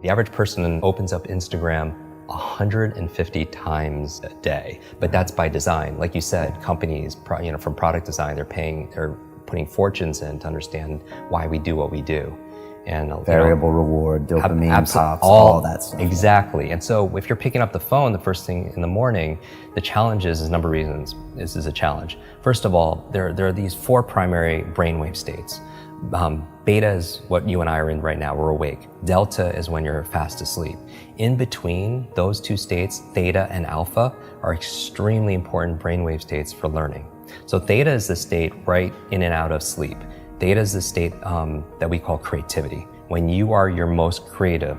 The average person opens up Instagram 150 times a day, but that's by design. Like you said, companies, from product design, they're putting fortunes in to understand why we do what we do. And variable reward, dopamine pops, all that stuff. Exactly. And so if you're picking up the phone the first thing in the morning, the challenge is a number of reasons. This is a challenge. First of all, there are these 4 primary brainwave states. Beta is what you and I are in right now, we're awake. Delta is when you're fast asleep. In between those 2 states, theta and alpha, are extremely important brainwave states for learning. So theta is the state right in and out of sleep. Theta is the state that we call creativity. When you are your most creative,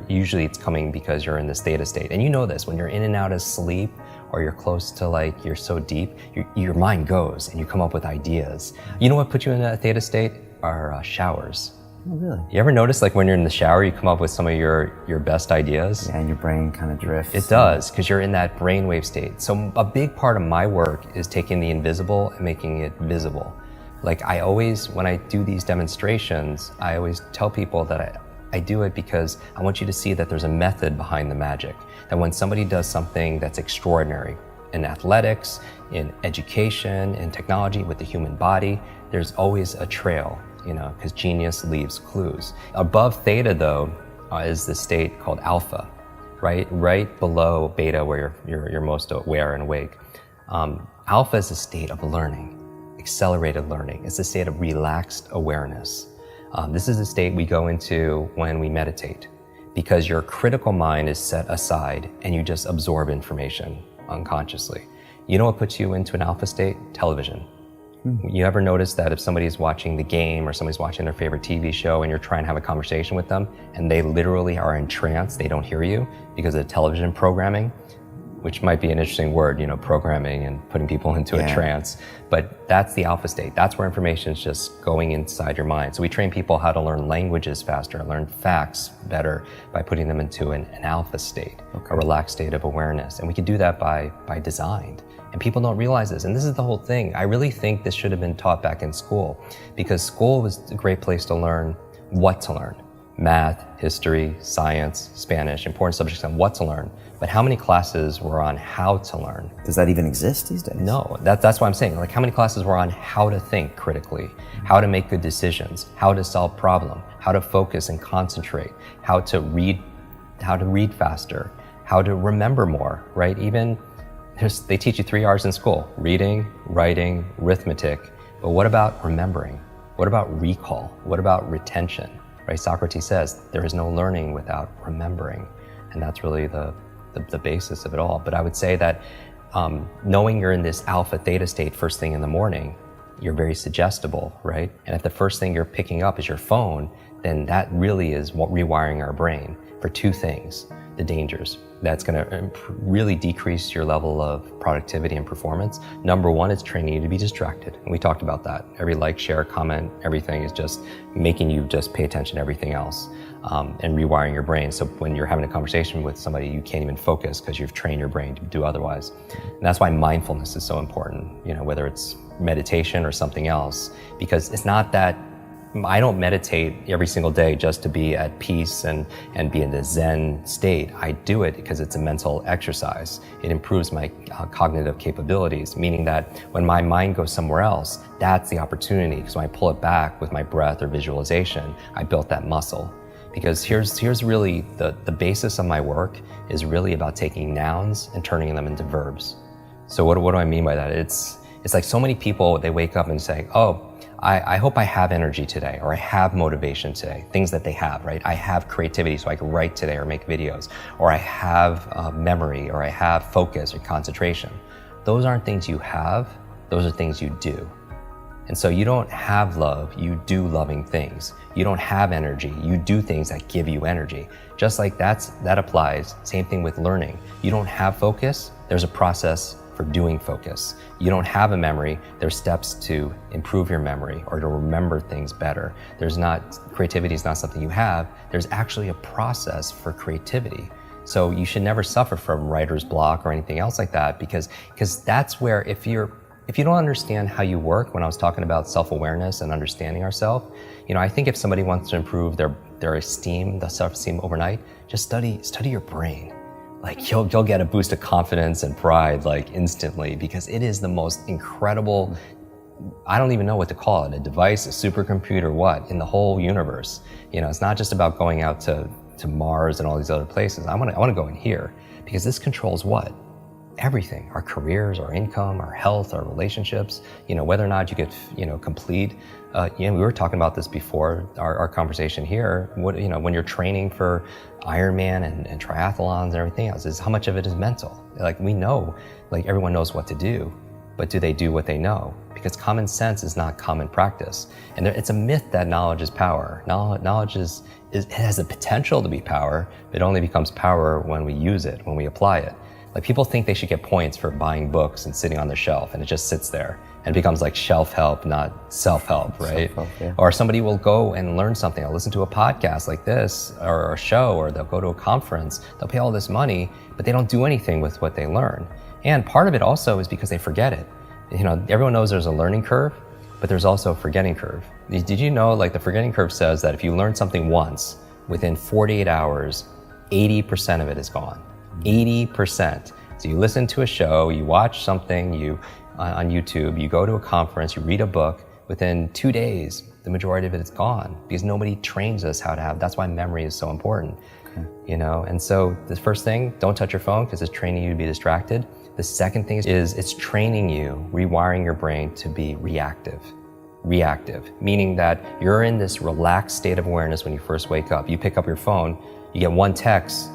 usually it's coming because you're in this theta state. And you know this, when you're in and out of sleep, or you're close to you're so deep, your mind goes and you come up with ideas. You know what puts you in a theta state? Are showers. Oh, really? You ever notice when you're in the shower, you come up with some of your best ideas? Yeah, and your brain kind of drifts. It does, because you're in that brainwave state. So a big part of my work is taking the invisible and making it visible. When I do these demonstrations, I always tell people that I do it because I want you to see that there's a method behind the magic. That when somebody does something that's extraordinary in athletics, in education, in technology, with the human body, there's always a trail, because genius leaves clues. Above theta, though, is the state called alpha, right below beta, where you're most aware and awake. Alpha is a state of learning. Accelerated learning. It's a state of relaxed awareness. This is a state we go into when we meditate, because your critical mind is set aside and you just absorb information unconsciously. You know what puts you into an alpha state? Television. You ever notice that if somebody's watching the game or somebody's watching their favorite TV show and you're trying to have a conversation with them and they literally are in trance, they don't hear you because of the television programming? Which might be an interesting word, programming and putting people into a trance. But that's the alpha state. That's where information is just going inside your mind. So we train people how to learn languages faster, learn facts better by putting them into an alpha state, a relaxed state of awareness. And we can do that by design. And people don't realize this. And this is the whole thing. I really think this should have been taught back in school, because school was a great place to learn what to learn. Math, history, science, Spanish, important subjects on what to learn. But how many classes were on how to learn? Does that even exist these days? No, that's what I'm saying. How many classes were on how to think critically, how to make good decisions, how to solve problems, how to focus and concentrate, how to read faster, how to remember more, right? Even they teach you 3 R's in school: reading, writing, arithmetic. But what about remembering? What about recall? What about retention? Right? Socrates says there is no learning without remembering, and that's really the basis of it all. But I would say that knowing you're in this alpha theta state first thing in the morning, you're very suggestible, right? And if the first thing you're picking up is your phone, then that really is rewiring our brain for 2 things: the dangers. That's going to really decrease your level of productivity and performance. Number 1, it's training you to be distracted. And we talked about that. Every like, share, comment, everything is just making you just pay attention to everything else, and rewiring your brain. So when you're having a conversation with somebody, you can't even focus because you've trained your brain to do otherwise. And that's why mindfulness is so important, whether it's meditation or something else, because it's not that I don't meditate every single day just to be at peace and be in the Zen state. I do it because it's a mental exercise. It improves my cognitive capabilities, meaning that when my mind goes somewhere else, that's the opportunity. Because when I pull it back with my breath or visualization, I built that muscle. Because here's really the basis of my work is really about taking nouns and turning them into verbs. So what do I mean by that? It's like so many people, they wake up and say, oh, I hope I have energy today, or I have motivation today, things that they have, right? I have creativity so I can write today or make videos, or I have memory, or I have focus or concentration. Those aren't things you have, those are things you do. And so you don't have love, you do loving things. You don't have energy, you do things that give you energy. Just like that applies, same thing with learning. You don't have focus, there's a process for doing focus. You don't have a memory, there's steps to improve your memory or to remember things better. Creativity is not something you have, there's actually a process for creativity. So you should never suffer from writer's block or anything else like that, because that's where if you don't understand how you work, when I was talking about self-awareness and understanding ourselves, I think if somebody wants to improve their their self-esteem overnight, just study your brain. Like you'll get a boost of confidence and pride like instantly, because it is the most incredible, I don't even know what to call it, a device, a supercomputer, what, in the whole universe. You know, it's not just about going out to Mars and all these other places. I want to go in here, because this controls what? Everything, our careers, our income, our health, our relationships, you know, whether or not you get, you know, complete. We were talking about this before our conversation here. What, you know, when you're training for Ironman and triathlons and everything else, is how much of it is mental. Like we know, like everyone knows what to do, but do they do what they know? Because common sense is not common practice. And it's a myth that knowledge is power. Knowledge it has the potential to be power, but it only becomes power when we use it, when we apply it. Like people think they should get points for buying books and sitting on their shelf, and it just sits there and becomes like shelf help, not self-help, right? Self-help, yeah. Or somebody will go and learn something. I'll listen to a podcast like this or a show, or they'll go to a conference. They'll pay all this money, but they don't do anything with what they learn. And part of it also is because they forget it. You know, everyone knows there's a learning curve, but there's also a forgetting curve. Did you know, like the forgetting curve says that if you learn something once, within 48 hours, 80% of it is gone. 80%. So you listen to a show, you watch something on YouTube, you go to a conference, you read a book, within 2 days, the majority of it is gone, because nobody trains us how to have, that's why memory is so important. Okay. You know, and so the first thing, don't touch your phone, because it's training you to be distracted. The second thing is it's training you, rewiring your brain to be reactive. Reactive, meaning that you're in this relaxed state of awareness when you first wake up. You pick up your phone, you get one text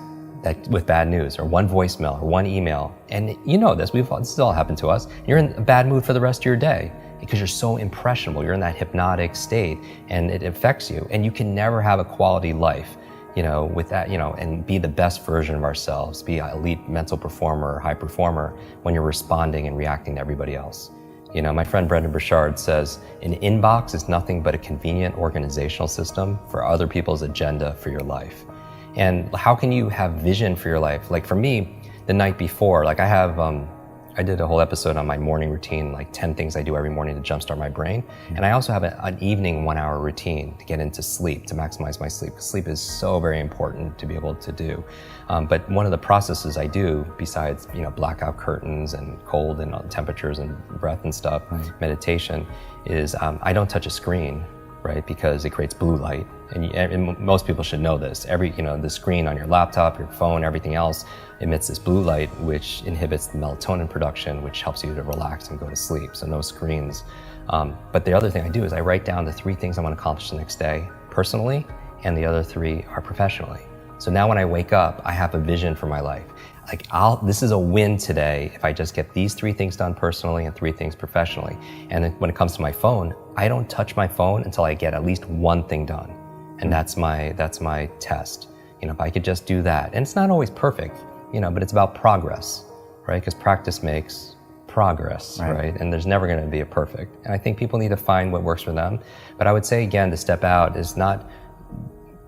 with bad news, or one voicemail, or one email. And you know this has all happened to us. You're in a bad mood for the rest of your day because you're so impressionable. You're in that hypnotic state and it affects you. And you can never have a quality life, you know, with that, you know, and be the best version of ourselves, be an elite mental performer or high performer when you're responding and reacting to everybody else. You know, my friend Brendan Burchard says, an inbox is nothing but a convenient organizational system for other people's agenda for your life. And how can you have vision for your life? Like for me, the night before, like I did a whole episode on my morning routine, like 10 things I do every morning to jumpstart my brain. And I also have an evening 1 hour routine to get into sleep, to maximize my sleep. Sleep is so very important to be able to do. But one of the processes I do, besides, you know, blackout curtains and cold and temperatures and breath and stuff, meditation, is I don't touch a screen, right? Because it creates blue light. And most people should know this. The screen on your laptop, your phone, everything else emits this blue light, which inhibits the melatonin production, which helps you to relax and go to sleep. So no screens. But the other thing I do is I write down the 3 things I want to accomplish the next day personally, and the other 3 are professionally. So now when I wake up, I have a vision for my life. Like this is a win today if I just get these 3 things done personally and 3 things professionally. And then when it comes to my phone, I don't touch my phone until I get at least 1 thing done. And that's my test. You know, if I could just do that. And it's not always perfect, you know, but it's about progress, right? Because practice makes progress, right? And there's never going to be a perfect. And I think people need to find what works for them. But I would say, again, to step out is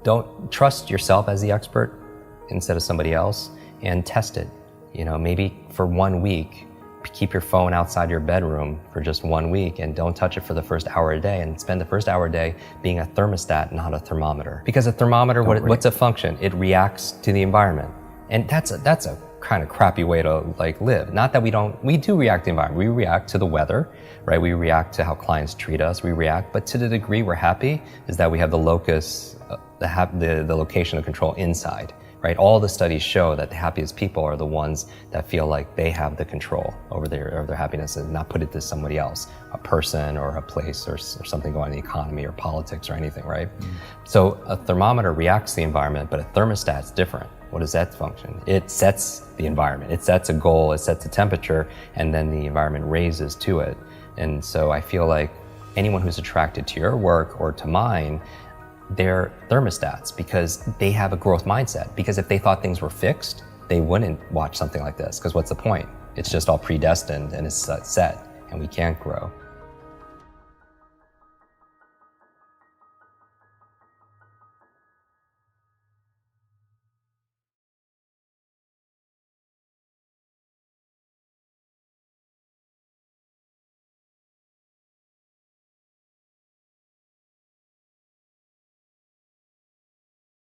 don't trust yourself as the expert instead of somebody else, and test it. You know, maybe for 1 week, keep your phone outside your bedroom for just 1 week and don't touch it for the first hour a day, and spend the first hour a day being a thermostat, not a thermometer. Because a thermometer, what's a function? It reacts to the environment. And that's a kind of crappy way to like live. Not that we do react to the environment. We react to the weather, right? We react to how clients treat us. We react, but to the degree we're happy is that we have the locus, the location of control inside. Right? All the studies show that the happiest people are the ones that feel like they have the control over their happiness and not put it to somebody else, a person or a place or something going on in the economy or politics or anything, right? So a thermometer reacts to the environment, but a thermostat's different. What does that function? It sets the environment. It sets a goal, it sets a temperature, and then the environment raises to it. And so I feel like anyone who's attracted to your work or to mine, they're thermostats because they have a growth mindset. Because if they thought things were fixed, they wouldn't watch something like this. Because what's the point? It's just all predestined and it's set, and we can't grow.